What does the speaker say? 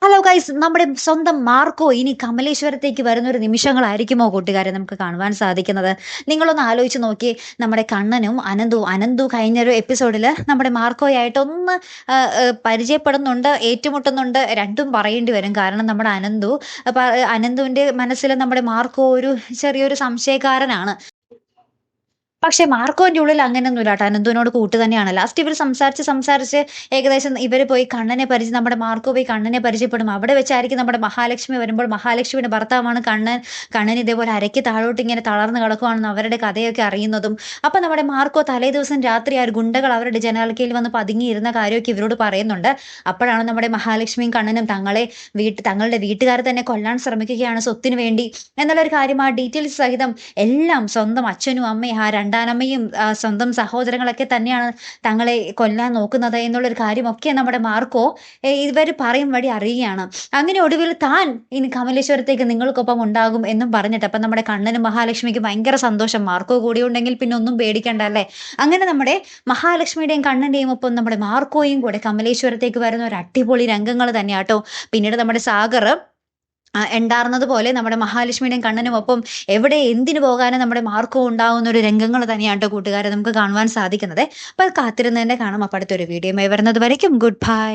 Hello guys, നമ്മുടെ സ്വന്തം Marco ഇനി കമലേശ്വരത്തേക്ക് വരുന്ന ഒരു നിമിഷങ്ങളായിരിക്കുമോ കൂട്ടുകാരെ നമുക്ക് കാണുവാൻ സാധിക്കുന്നത്? നിങ്ങളൊന്ന് ആലോചിച്ച് നോക്കിയേ. നമ്മുടെ കണ്ണനും അനന്തു കഴിഞ്ഞൊരു എപ്പിസോഡിൽ നമ്മുടെ മാർക്കോയായിട്ട് ഒന്ന് പരിചയപ്പെടുന്നുണ്ട്, ഏറ്റുമുട്ടുന്നുണ്ട്. രണ്ടും പറയേണ്ടി വരും. കാരണം നമ്മുടെ അനന്തുവിന്റെ മനസ്സിൽ നമ്മുടെ മാർക്കോ ഒരു ചെറിയൊരു സംശയക്കാരനാണ്. പക്ഷേ മാർക്കോന്റെ ഉള്ളിൽ അങ്ങനെയൊന്നുമില്ല ട്ടോ. അനന്തുവിനോട് കൂട്ട് തന്നെയാണ്. ലാസ്റ്റ് ഇവര് സംസാരിച്ച് ഏകദേശം ഇവര് പോയി നമ്മുടെ മാർക്കോ പോയി കണ്ണനെ പരിചയപ്പെടും. അവിടെ വെച്ചായിരിക്കും നമ്മുടെ മഹാലക്ഷ്മി വരുമ്പോൾ മഹാലക്ഷ്മിയുടെ ഭർത്താവാണ് കണ്ണൻ. കണ്ണൻ ഇതേപോലെ അരയ്ക്ക് താഴോട്ട് ഇങ്ങനെ തളർന്ന് കിടക്കുവാണെന്ന് അവരുടെ കഥയൊക്കെ അറിയുന്നതും. അപ്പൊ നമ്മുടെ മാർക്കോ തലേദിവസം രാത്രി ആ ഗുണ്ടകൾ അവരുടെ ജനാലക്കയിൽ വന്ന് പതുങ്ങിയിരുന്ന കാര്യമൊക്കെ ഇവരോട് പറയുന്നുണ്ട്. അപ്പോഴാണ് നമ്മുടെ മഹാലക്ഷ്മിയും കണ്ണനും തങ്ങളുടെ വീട്ടുകാരെ തന്നെ കൊല്ലാൻ ശ്രമിക്കുകയാണ് സ്വത്തിന് വേണ്ടി എന്നുള്ളൊരു കാര്യം ആ ഡീറ്റെയിൽസ് സഹിതം എല്ലാം സ്വന്തം അച്ഛനും അമ്മയും രണ്ടാനമ്മയും സ്വന്തം സഹോദരങ്ങളൊക്കെ തന്നെയാണ് തങ്ങളെ കൊല്ലാൻ നോക്കുന്നത് എന്നുള്ളൊരു കാര്യമൊക്കെ നമ്മുടെ മാർക്കോ ഇവർ പറയും വഴി അറിയുകയാണ്. അങ്ങനെ ഒടുവിൽ താൻ ഇനി കമലേശ്വരത്തേക്ക് നിങ്ങൾക്കൊപ്പം ഉണ്ടാകും എന്നും പറഞ്ഞിട്ട് അപ്പം നമ്മുടെ കണ്ണനും മഹാലക്ഷ്മിക്ക് ഭയങ്കര സന്തോഷം. മാർക്കോ കൂടി ഉണ്ടെങ്കിൽ പിന്നെ ഒന്നും പേടിക്കണ്ട അല്ലേ. അങ്ങനെ നമ്മുടെ മഹാലക്ഷ്മിയുടെയും കണ്ണന്റെയും ഒപ്പം നമ്മുടെ മാർക്കോയും കൂടെ കമലേശ്വരത്തേക്ക് വരുന്ന ഒരു അടിപൊളി രംഗങ്ങൾ തന്നെയാട്ടോ. പിന്നീട് നമ്മുടെ സാഗർ ഉണ്ടാർന്നത് പോലെ നമ്മുടെ മഹാലക്ഷ്മിയുടെയും കണ്ണനുമൊപ്പം എവിടെ എന്തിനു പോകാനും നമ്മുടെ മാർക്കോ ഉണ്ടാകുന്ന ഒരു രംഗങ്ങൾ തന്നെയാണ് കൂട്ടുകാരെ നമുക്ക് കാണുവാൻ സാധിക്കുന്നത്. അപ്പോൾ കാത്തിരുന്ന് തന്നെ കാണാം. അപ്പോൾ അടുത്തൊരു വീഡിയോയുമായി വരുന്നത് വരയ്ക്കും ഗുഡ് ബൈ.